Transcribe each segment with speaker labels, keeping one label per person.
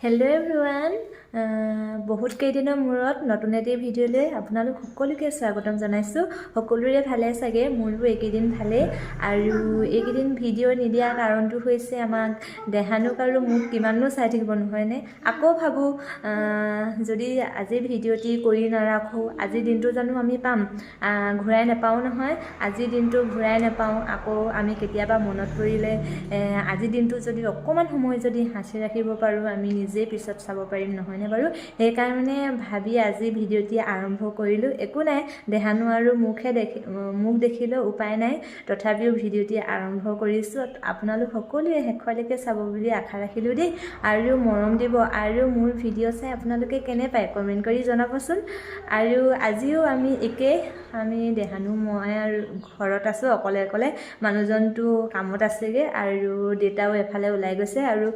Speaker 1: Hello' everyone বহুত কেইদিনৰ মূৰত নতুন এটি ভিডিঅ'লৈ আপোনালোক সকলোকে স্বাগতম জনাইছোঁ। সকলোৰে ভালে চাগে, মোৰো এইকেইদিন ভালেই। আৰু এইকেইদিন ভিডিঅ' নিদিয়াৰ কাৰণটো হৈছে আমাক দেহানুক আৰু মোক কিমাননো চাই থাকিব নহয়নে। আকৌ ভাবোঁ যদি আজি ভিডিঅ'টি কৰি নাৰাখোঁ, আজিৰ দিনটো জানো আমি পাম, ঘূৰাই নাপাওঁ নহয়। আজিৰ দিনটো ঘূৰাই নাপাওঁ। আকৌ আমি কেতিয়াবা মনত পৰিলে আজিৰ দিনটো যদি অকণমান সময় যদি সাঁচি ৰাখিব পাৰোঁ, আমি নিজেই পিছত চাব পাৰিম নহয়নে বাৰু। সেইকাৰণে ভাবি আজি ভিডিঅ'টি আৰম্ভ কৰিলোঁ। একো নাই, দেহানু আৰু মোক দেখিলেও উপায় নাই, তথাপিও ভিডিঅ'টি আৰম্ভ কৰিছোঁ। আপোনালোক সকলোৱে শেষলৈকে চাব বুলি আশা ৰাখিলোঁ দেই, আৰু মৰম দিব। আৰু মোৰ ভিডিঅ' চাই আপোনালোকে কেনে পায় কমেণ্ট কৰি জনাবচোন। আৰু আজিও আমি দেহানু মই আৰু ঘৰত আছোঁ অকলে। মানুহজনটো কামত আছেগৈ আৰু দেউতাও এফালে ওলাই গৈছে। আৰু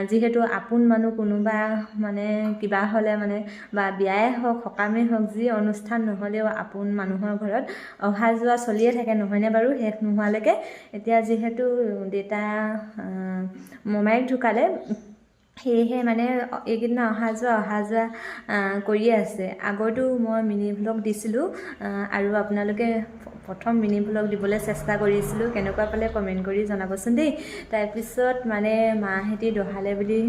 Speaker 1: যিহেতু আপোন মানুহ কোনোবা মানে কিবা হ'লে মানে বা বিয়াই হওক সকামেই হওক, যি অনুষ্ঠান নহ'লেও আপোন মানুহৰ ঘৰত অহা যোৱা চলিয়ে থাকে নহয়নে বাৰু, শেষ নোহোৱালৈকে। এতিয়া যিহেতু দেউতা মমায়েক ঢুকালে, সেয়েহে মানে এইকেইদিন অহা যোৱা কৰিয়ে আছে। আগতো মই মিনি ভ্লগ দিছিলোঁ আৰু আপোনালোকে প্ৰথম মিনি ভ্লগ দিবলৈ চেষ্টা কৰিছিলোঁ, কেনেকুৱা পালে কমেণ্ট কৰি জনাবচোন দেই। তাৰপিছত মানে মাহঁতি দহালে বুলি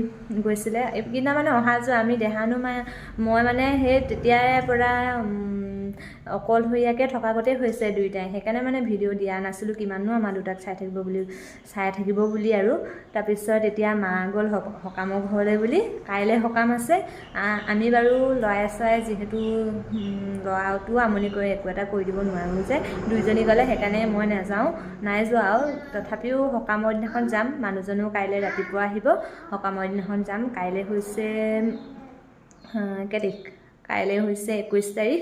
Speaker 1: গৈছিলে। এইকেইদিনা মানে অহা যোৱা আমি দেহানু মই মানে সেই তেতিয়াৰ পৰা অকলশৰীয়াকৈ থকাগতেই হৈছে দুয়োটাই। সেইকাৰণে মানে ভিডিঅ' দিয়া নাছিলোঁ, কিমাননো আমাৰ দুটাক চাই থাকিব বুলি আৰু। তাৰপিছত এতিয়া মা গ'ল সকামৰ ঘৰলৈ বুলি, কাইলৈ সকাম আছে। আমি বাৰু ল'ৰাই চৰাই যিহেতু ল'ৰাটোও আমনি কৰে, একো এটা কৰি দিব নোৱাৰোঁ যে, দুইজনী গ'লে সেইকাৰণে মই নাই যোৱা আৰু। তথাপিও সকামৰ দিনাখন যাম, মানুহজনো কাইলৈ ৰাতিপুৱা আহিব। সকামৰ দিনাখন যাম। কাইলৈ হৈছে কাইলৈ হৈছে 21 তাৰিখ।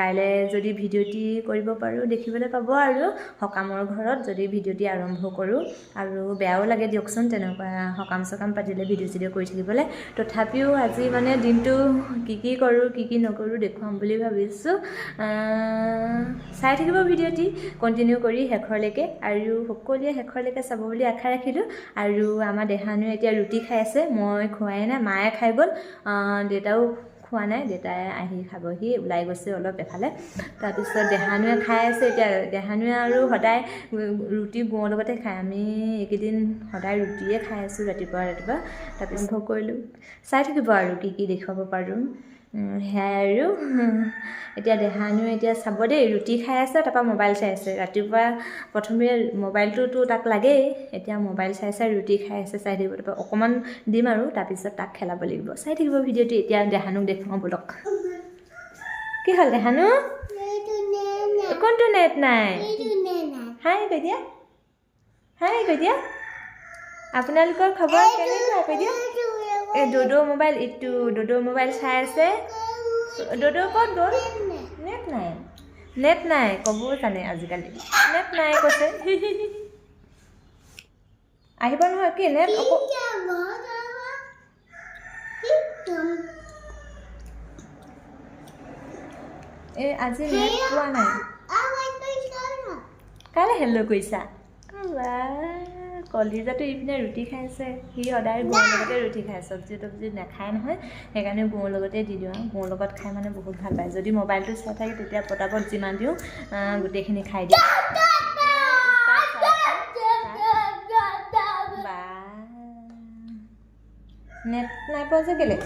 Speaker 1: কাইলৈ যদি ভিডিঅ'টি কৰিব পাৰোঁ দেখিবলৈ পাব আৰু সকামৰ ঘৰত যদি ভিডিঅ'টি আৰম্ভ কৰোঁ। আৰু বেয়াও লাগে দিয়কচোন, তেনেকুৱা সকাম চকাম পাতিলে ভিডিঅ' চিডিঅ' কৰি থাকিবলৈ। তথাপিও আজি মানে দিনটো কি কৰোঁ কি নকৰোঁ দেখুৱাম বুলি ভাবিছোঁ। চাই থাকিব ভিডিঅ'টি কণ্টিনিউ কৰি শেষৰলৈকে, আৰু সকলোৱে শেষৰলৈকে চাব বুলি আশা ৰাখিলোঁ। আৰু আমাৰ দেহানুৱে এতিয়া ৰুটি খাই আছে, মই খোৱাই নাই, মায়ে খাই গ'ল, দেউতাও খোৱা নাই, দেউতাই আহি খাবহি, ওলাই গৈছে অলপ এফালে। তাৰপিছত দেহানুৱে খাই আছে। এতিয়া দেহানুৱে আৰু সদায় ৰুটি গুৰৰ লগতে খায়। আমি এইকেইদিন সদায় ৰুটিয়ে খাই আছোঁ ৰাতিপুৱা। তাৰপিছত কৰিলোঁ, চাই থাকিব আৰু কি দেখুৱাব পাৰোঁ। সেয়াই আৰু এতিয়া দেহানুৱে এতিয়া চাব দেই, ৰুটি খাই আছে, তাৰপৰা মোবাইল চাই আছে। ৰাতিপুৱা প্ৰথমে মোবাইলটোতো তাক লাগেই, এতিয়া মোবাইল চাই ৰুটি খাই আছে, চাই থাকিব। তাৰপৰা অকণমান দিম আৰু তাৰপিছত তাক খেলাব লাগিব। চাই থাকিব ভিডিঅ'টো। এতিয়া দেহানুক দেখুৱাওঁ বলক। কি হ'ল দেহানু? কোনটো নেট নাই? হাই কৈ দিয়া, আপোনালোকৰ খবৰ কেনেকুৱা কৈ দিয়া। এই ড'ড' মোবাইল চাই আছে। ড'ড' ক'ত গ'ল? নেট নাই ক'বও জানে আজিকালি, নেট নাই কৈছে। আহিব নহয়, কি নেট আজি নেট পোৱা নাই। কাইলৈ হেল্ল' কৰিছা? কলিজাটো ইপিনে ৰুটি খাইছে। সি সদায় গুৰৰ লগতে ৰুটি খায়, চব্জি তব্জি নাখায় নহয়, সেইকাৰণে গুৰৰ লগতে দি দিওঁ। গুৰৰ লগত খাই মানে বহুত ভাল পায়। যদি মোবাইলটো চাই থাকে তেতিয়া পটাপট যিমান দিওঁ গোটেইখিনি খাই দিয়ে। নেট নাই পোৱা যে কেলে?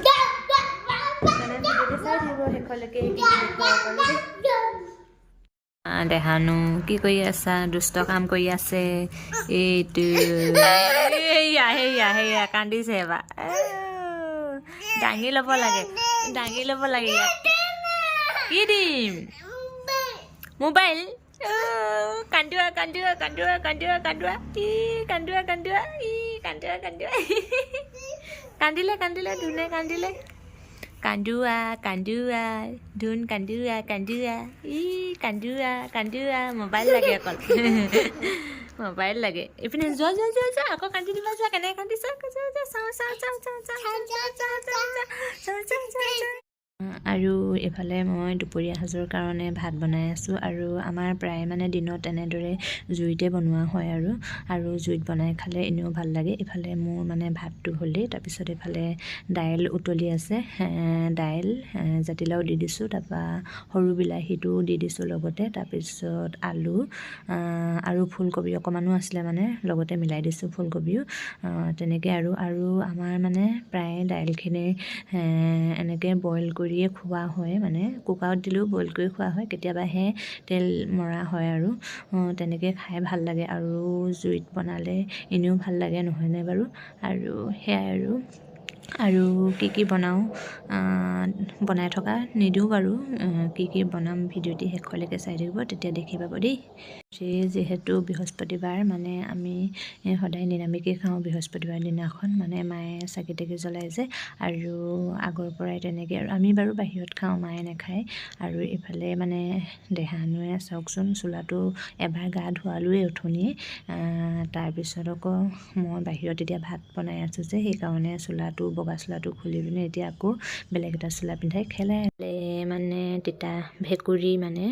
Speaker 1: চাই থাকিব শেষলৈকে। দেহানু কি কৰি আছা? দুষ্ট কাম কৰি আছে। এইটো সেয়া কান্দিছে এবাৰ। দাঙি ল'ব লাগে ইয়াক। কি দিম? মোবাইল? কান্দুৱা কান্দিলে ধুনে কান্দিলে। ধুন কান্দুৱা মোবাইল লাগে অকল। মোবাইল লাগে। এইপিনে যোৱা আকৌ কান্দি দিবা, যোৱা কেনেকৈ কান্দিছা। চাওঁ আৰু এফালে মই দুপৰীয়া সাজৰ কাৰণে ভাত বনাই আছোঁ আৰু আমাৰ প্ৰায় মানে দিনত এনেদৰে জুইতে বনোৱা হয় আৰু জুইত বনাই খালে এনেও ভাল লাগে। ইফালে মোৰ মানে ভাতটো হ'লেই, তাৰপিছত এইফালে দাইল উতলি আছে, দাইল জাতিলাও দি দিছোঁ, তাৰপৰা সৰু বিলাহীটো দি দিছোঁ লগতে, তাৰপিছত আলু আৰু ফুলকবি অকণমানো আছিলে মানে লগতে মিলাই দিছোঁ ফুলকবিও, তেনেকৈ আৰু আমাৰ মানে প্ৰায় দাইলখিনি এনেকৈ বইল কৰিয়ে খোৱা হয়, মানে কুকাৰত দিলেও বইল কৰি খোৱা হয়, কেতিয়াবাহে তেল মৰা হয় আৰু তেনেকৈ খাই ভাল লাগে আৰু জুইত বনালে এনেও ভাল লাগে নহয়নে বাৰু। আৰু সেয়াই আৰু কি বনাওঁ বনাই থকা নিদিওঁ বাৰু, কি বনাম ভিডিঅ'টি শেষলৈকে চাই থাকিব, তেতিয়া দেখি পাব দেই। যিহেতু বৃহস্পতিবাৰ মানে আমি সদায় নিৰামিষেই খাওঁ বৃহস্পতিবাৰ দিনাখন, মানে মায়ে চাকি তাকি জ্বলাই যে, আৰু আগৰ পৰাই তেনেকৈ আৰু আমি বাৰু বাহিৰত খাওঁ, মায়ে নাখায়। আৰু ইফালে মানে দেহানুৱে চাওকচোন, চোলাটো এবাৰ গা ধোৱালোৱেই উঠনিয়ে, তাৰপিছত আকৌ মই বাহিৰত এতিয়া ভাত বনাই আছোঁ যে, সেইকাৰণে চোলাটো বগা চোলাটো খুলি পিনে এতিয়া আকৌ বেলেগ এটা চোলা পিন্ধাই খেলাই মানে তিতা ভেকুৰী, মানে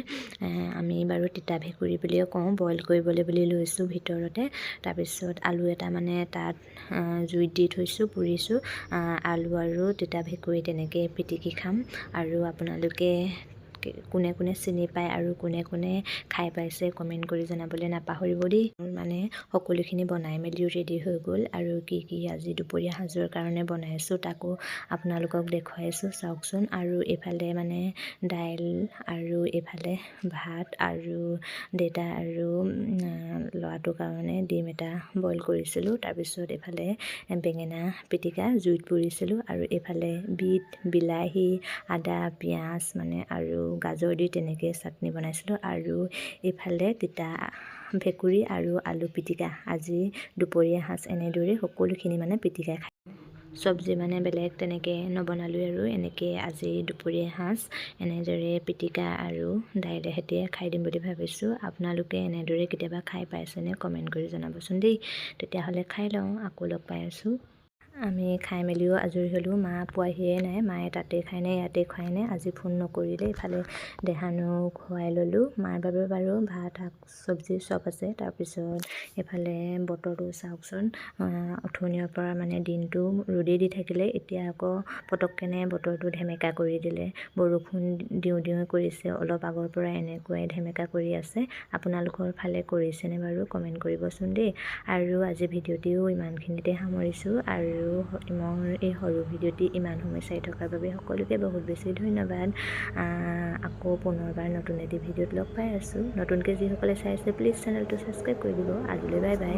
Speaker 1: আমি বাৰু তিতা ভেকুৰী বুলিয়ে কওঁ, বইল কৰিবলৈ বুলি লৈছোঁ ভিতৰতে। তাৰপিছত আলু এটা মানে তাত জুইত দি থৈছোঁ, পুৰিছোঁ, আলু আৰু তিতা ভেকুৰী তেনেকৈ পিটিকি খাম। আৰু আপোনালোকে কোনে কোনে চিনি পায় আৰু কোনে কোনে খাই পাইছে কমেণ্ট কৰি জনাবলৈ নাপাহৰিব দেই। মানে সকলোখিনি বনাই মেলিও ৰেডি হৈ গ'ল, আৰু কি আজি দুপৰীয়া সাজৰ কাৰণে বনাইছোঁ তাকো আপোনালোকক দেখুৱাইছোঁ চাওকচোন। আৰু এইফালে মানে দাইল আৰু এইফালে ভাত, আৰু দেউতা আৰু ল'ৰাটোৰ কাৰণে ডিম এটা বইল কৰিছিলোঁ, তাৰপিছত এইফালে বেঙেনা পিটিকা জুইত পুৰিছিলোঁ, আৰু এইফালে বিট, বিলাহী, আদা, পিঁয়াজ মানে আৰু গাজৰ দি তেনেকৈ চাটনি বনাইছিলোঁ, আৰু এইফালে তিতা ভেকুৰী আৰু আলু পিটিকা। আজি দুপৰীয়া সাজ এনেদৰে সকলোখিনি মানে পিটিকা খাই, চব্জি মানে বেলেগ তেনেকৈ নবনালোঁ, আৰু এনেকৈ আজি দুপৰীয়া সাজ এনেদৰে পিটিকা আৰু দাইলে সৈতে খাই দিম বুলি ভাবিছোঁ। আপোনালোকে এনেদৰে কেতিয়াবা খাই পাইছেনে কমেণ্ট কৰি জনাবচোন দেই। তেতিয়াহ'লে খাই লওঁ, আকৌ লগ পাই আছোঁ। আমি খাই মেলিও আজৰি হ'লোঁ, মা পোৱাহিয়ে নাই, মায়ে তাতেই খাই নে ইয়াতেই খুৱাই নে আজি ফোন নকৰিলে। ইফালে দেহানো খুৱাই ল'লোঁ, মাৰ বাবে বাৰু ভাত শাক চব্জি চব আছে। তাৰপিছত এইফালে বতৰটো চাওকচোন, অথনিৰ পৰা মানে দিনটো ৰ'দেই দি থাকিলে, এতিয়া আকৌ পটককেনে বতৰটো ধেমেকা কৰি দিলে, বৰষুণ দিওঁ কৰিছে, অলপ আগৰ পৰা এনেকুৱাই ধেমেকা কৰি আছে। আপোনালোকৰ ফালে কৰিছেনে বাৰু কমেণ্ট কৰিবচোন দেই। আৰু আজি ভিডিঅ'টিও ইমানখিনিতে সামৰিছোঁ, আৰু মোৰ এই সৰু ভিডিঅ'টি ইমান সময় চাই থকাৰ বাবে সকলোকে বহুত বেছি ধন্যবাদ। আকৌ পুনৰবাৰ নতুন এটি ভিডিঅ'ত লগ পাই আছোঁ। নতুনকৈ যিসকলে চাইছে প্লিজ চেনেলটো ছাবস্ক্ৰাইব কৰি দিব। আজিলৈ বাই বাই।